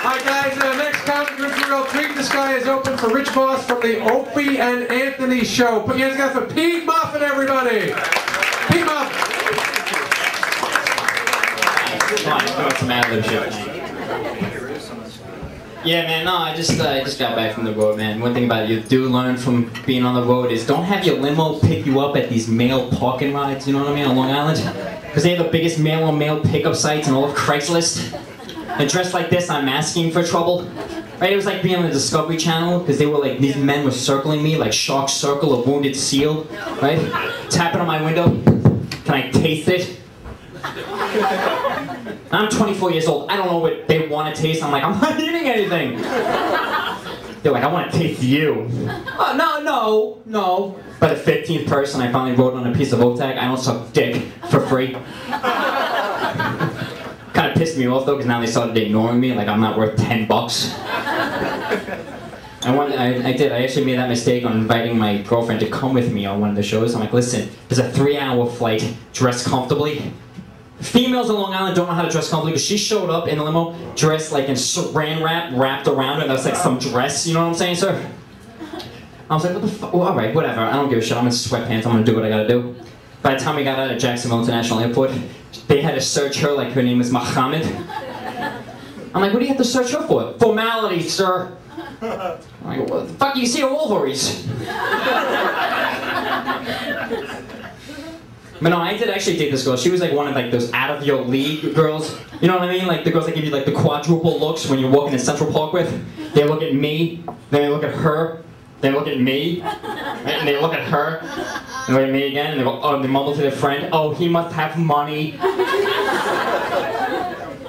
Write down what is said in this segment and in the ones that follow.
Alright guys, next comic group real treat. This guy is open for Rich Boss from the Opie and Anthony Show. Put your hands together for Pete Moffat, everybody. Pete Moffat. Come on, doing some ad-lib shit. Yeah, man, no, I just got back from the road, man. One thing about it you do learn from being on the road is don't have your limo pick you up at these mail parking rides, you know what I mean, on Long Island? Because they have the biggest mail-on-mail pickup sites in all of Craigslist. And dressed like this, I'm asking for trouble. Right, it was like being on the Discovery Channel, because they were like, these men were circling me like sharks circle a wounded seal, right? Tapping on my window. Can I taste it? I'm 24 years old. I don't know what they want to taste. I'm like, I'm not eating anything. They're like, I want to taste you. No. By the 15th person, I finally wrote on a piece of oak tag, I don't suck dick for free. Kind of pissed me off though, because now they started ignoring me, like I'm not worth 10 bucks. And I actually made that mistake on inviting my girlfriend to come with me on one of the shows. I'm like, listen, there's a 3-hour flight, dress comfortably. Females in Long Island don't know how to dress comfortably, because she showed up in the limo dressed like in saran wrap wrapped around her. That was like some dress, you know what I'm saying, sir? I was like, what the fuck? Well, alright, whatever, I don't give a shit, I'm in sweatpants, I'm gonna do what I gotta do. By the time we got out of Jacksonville International Airport, they had to search her like her name was Muhammad. I'm like, what do you have to search her for? Formality, sir. I'm like, what the fuck, you see her ovaries? But no, I did actually date this girl. She was like one of like those out of your league girls. You know what I mean? Like the girls that give you like the quadruple looks when you're walking in Central Park with. They look at me, then they look at her, then look at me, and they look at her, and look at me again, and they go, oh, they mumble to their friend, oh, he must have money.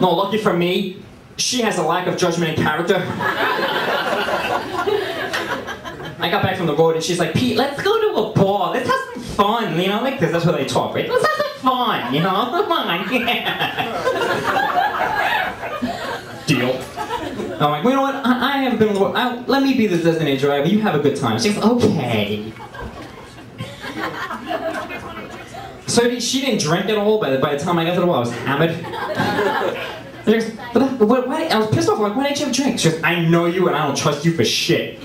No, lucky for me, she has a lack of judgment and character. I got back from the road and she's like, Pete, let's go to a bar. Let's have some fun, you know? Like, that's what they talk, right? Let's have some fun, you know? Come on, yeah. Deal. I'm like, well, you know what? I haven't been on the road. Let me be the designated driver. You have a good time. She's like, okay. So she didn't drink at all. By the time I got to the bar, I was hammered. I was pissed off. I'm like, why didn't you have a drink? She goes, I know you and I don't trust you for shit.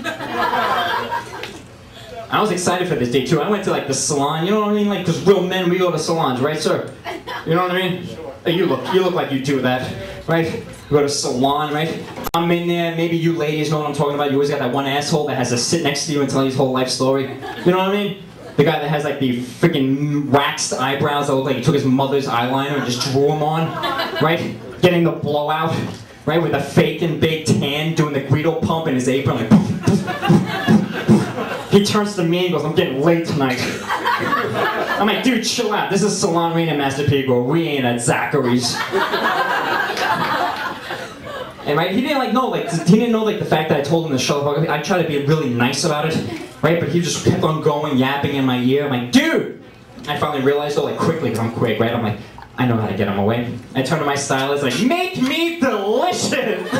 I was excited for this day too. I went to like the salon, you know what I mean? Like, because real men, we go to salons, right, sir? You know what I mean? You look like you do that, right? You go to a salon, right? I'm in there, maybe you ladies know what I'm talking about. You always got that one asshole that has to sit next to you and tell you his whole life story. You know what I mean? The guy that has like the freaking waxed eyebrows that look like he took his mother's eyeliner and just drew them on, right? Getting the blowout, right? With a fake and big tan, doing the Guido pump in his apron, like poof, poof, poof, poof. He turns to me and goes, I'm getting late tonight. I'm like, dude, chill out. This is Salon Reina Master Pigo. We ain't at Zachary's. And right, he didn't know the fact that I told him to shut the fuck up. I tried to be really nice about it, right? But he just kept on going, yapping in my ear. I'm like, dude! I finally realized, though, like quickly, because I'm quick, right? I'm like, I know how to get him away. I turned to my stylist, like, make me delicious!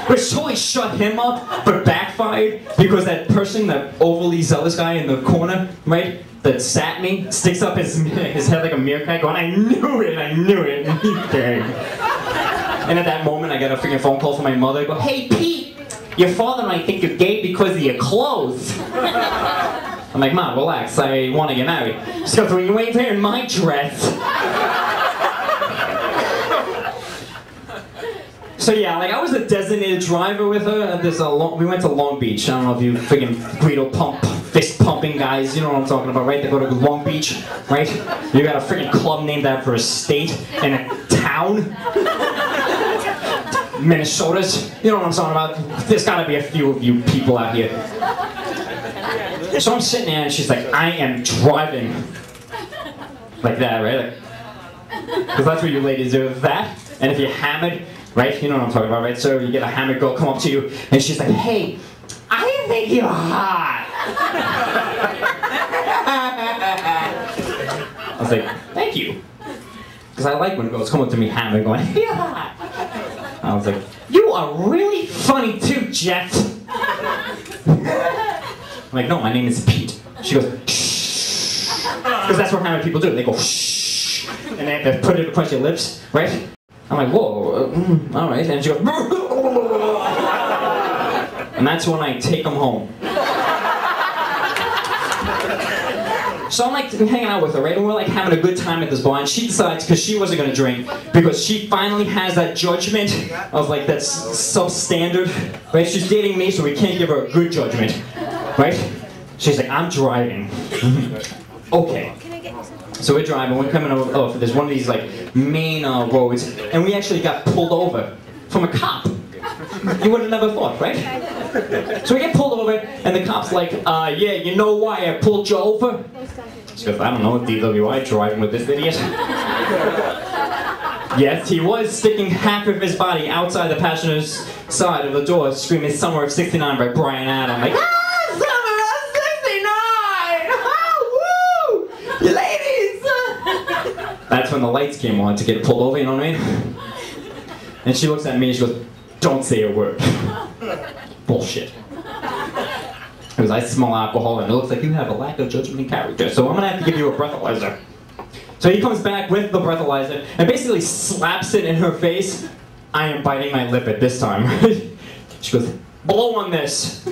Which totally shut him up, but backfired, because that person, that overly zealous guy in the corner, right, that sat me, sticks up his head like a meerkat, going, I knew it! Okay. And at that moment, I got a freaking phone call from my mother, I go, hey Pete, your father might think you're gay because of your clothes. I'm like, Mom, relax, I want to get married. She goes, well, you ain't wearing my dress. So yeah, like I was a designated driver with her. We went to Long Beach. I don't know if you freaking Guido pump, fist pumping guys, you know what I'm talking about, right? They go to Long Beach, right? You got a freaking club named after a state and a town. Minnesota's, you know what I'm talking about? There's gotta be a few of you people out here. So I'm sitting there and she's like, I am driving. Like that, right? Because that's what you ladies do, that. And if you're hammered, right? You know what I'm talking about, right? So you get a hammered girl come up to you, and she's like, hey, I think you're hot. I was like, thank you. Because I like when girls come up to me hammered going, you're hot. I was like, you are really funny too, Jeff. I'm like, no, my name is Pete. She goes, shh. Because that's what hammered people do. They go, shh. And they have to put it across your lips, right? I'm like, whoa, all right. And she goes, and that's when I take them home. So I'm like hanging out with her, right? And we're like having a good time at this bar, and she decides, because she wasn't gonna drink, because she finally has that judgment of like that substandard, right? She's dating me, so we can't give her a good judgment, right? She's like, I'm driving. Okay. So we're driving, we're coming over, there's one of these like main roads, and we actually got pulled over from a cop. You would have never thought, right? So we get pulled over, and the cop's like, yeah, you know why I pulled you over? She goes, I don't know, DWI, driving with this idiot. Yes, he was sticking half of his body outside the passenger's side of the door, screaming Summer of '69 by Bryan Adams. Like, Summer of '69! Oh, woo! You ladies! That's when the lights came on to get pulled over, you know what I mean? And she looks at me and she goes, don't say a word. Bullshit. Because I smell alcohol and it looks like you have a lack of judgment and character, so I'm gonna have to give you a breathalyzer. So he comes back with the breathalyzer and basically slaps it in her face. I am biting my lip at this time. She goes, blow on this.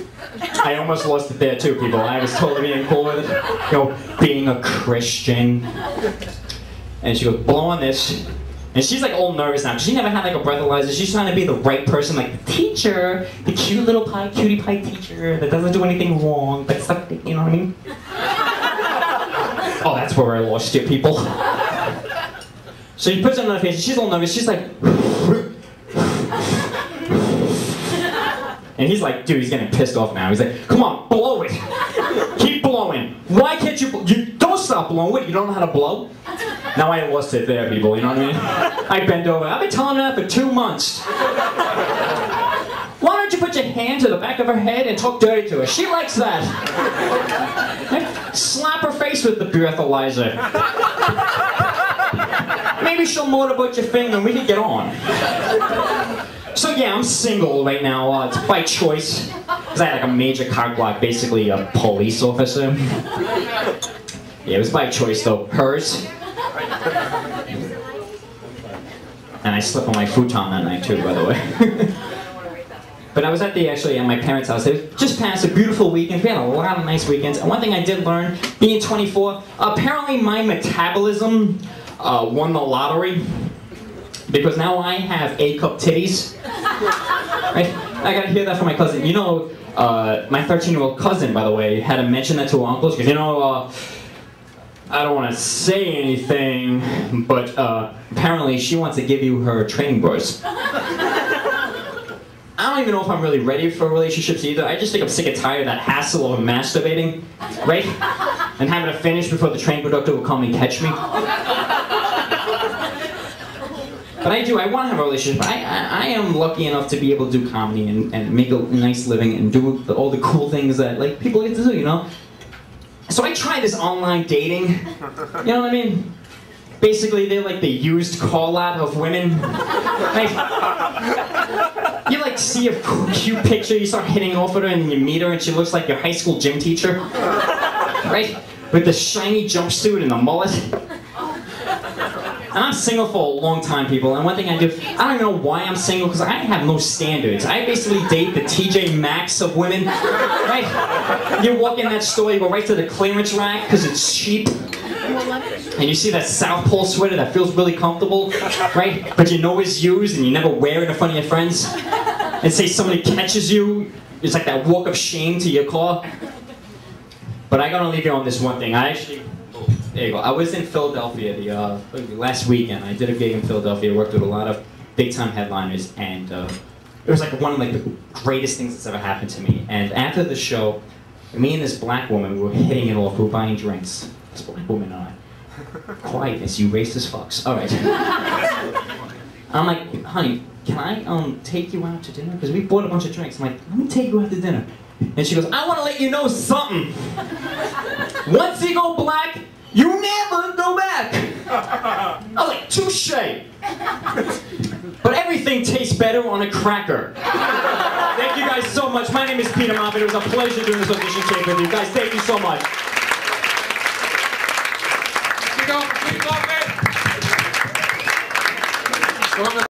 I almost lost it there too, people. I was totally being cool with it. You know, being a Christian. And she goes, blow on this. And she's like all nervous now. She never had like a breathalyzer. She's trying to be the right person, like the teacher, the cute little cutie pie teacher that doesn't do anything wrong, but it's like, you know what I mean? Oh, that's where I lost you, people. So he puts it on her face, and she's all nervous. She's like, and he's like, dude, he's getting pissed off now. He's like, come on, blow it. Keep blowing. Why can't you don't stop blowing. You don't know how to blow? Now I lost it there, people, you know what I mean? I bend over. I've been telling her that for 2 months. Why don't you put your hand to the back of her head and talk dirty to her? She likes that. Slap her face with the breathalyzer. Maybe she'll motorboat your finger and we can get on. So yeah, I'm single right now. It's by choice. Because I had like a major cock block, basically a police officer. Yeah, it was by choice though. Hers. And I slept on my futon that night too, by the way. But I was at my parents' house. It was just past a beautiful weekend. We had a lot of nice weekends. And one thing I did learn, being 24, apparently my metabolism won the lottery. Because now I have A-cup titties. Right? I gotta hear that from my cousin. You know, my 13-year-old cousin, by the way, had to mention that to her uncles. Because, you know, I don't want to say anything, but apparently she wants to give you her training bras. I don't even know if I'm really ready for relationships either. I just think I'm sick and tired of that hassle of masturbating, right? And having to finish before the train conductor will come and catch me. But I want to have a relationship. I am lucky enough to be able to do comedy and make a nice living and do all the cool things that like people get to do, you know? So I tried this online dating, you know what I mean? Basically, they're like the used call-out of women. Right? You like see a cute picture, you start hitting off with her and you meet her and she looks like your high school gym teacher. Right? With the shiny jumpsuit and the mullet. And I'm single for a long time, people, and one thing I do, I don't even know why I'm single, because I have no standards. I basically date the TJ Maxx of women, right? You walk in that store, you go right to the clearance rack, because it's cheap. And you see that South Pole sweater that feels really comfortable, right? But you know it's used, and you never wear it in front of your friends. And say somebody catches you, it's like that walk of shame to your car. But I gotta leave you on this one thing. There you go. I was in Philadelphia the last weekend. I did a gig in Philadelphia. Worked with a lot of big-time headliners, and it was like one of the greatest things that's ever happened to me. And after the show, me and this black woman were hitting it off. We were buying drinks. This black woman and I. Quietness, you racist fucks. All right. I'm like, honey, can I take you out to dinner? Because we bought a bunch of drinks. I'm like, let me take you out to dinner. And she goes, I want to let you know something. Once you go black, you never go back. I was like, touche. But everything tastes better on a cracker. Thank you guys so much. My name is Peter Moffat. It was a pleasure doing this audition tape with you guys. Thank you so much. Here we go, Pete Moffat. Well,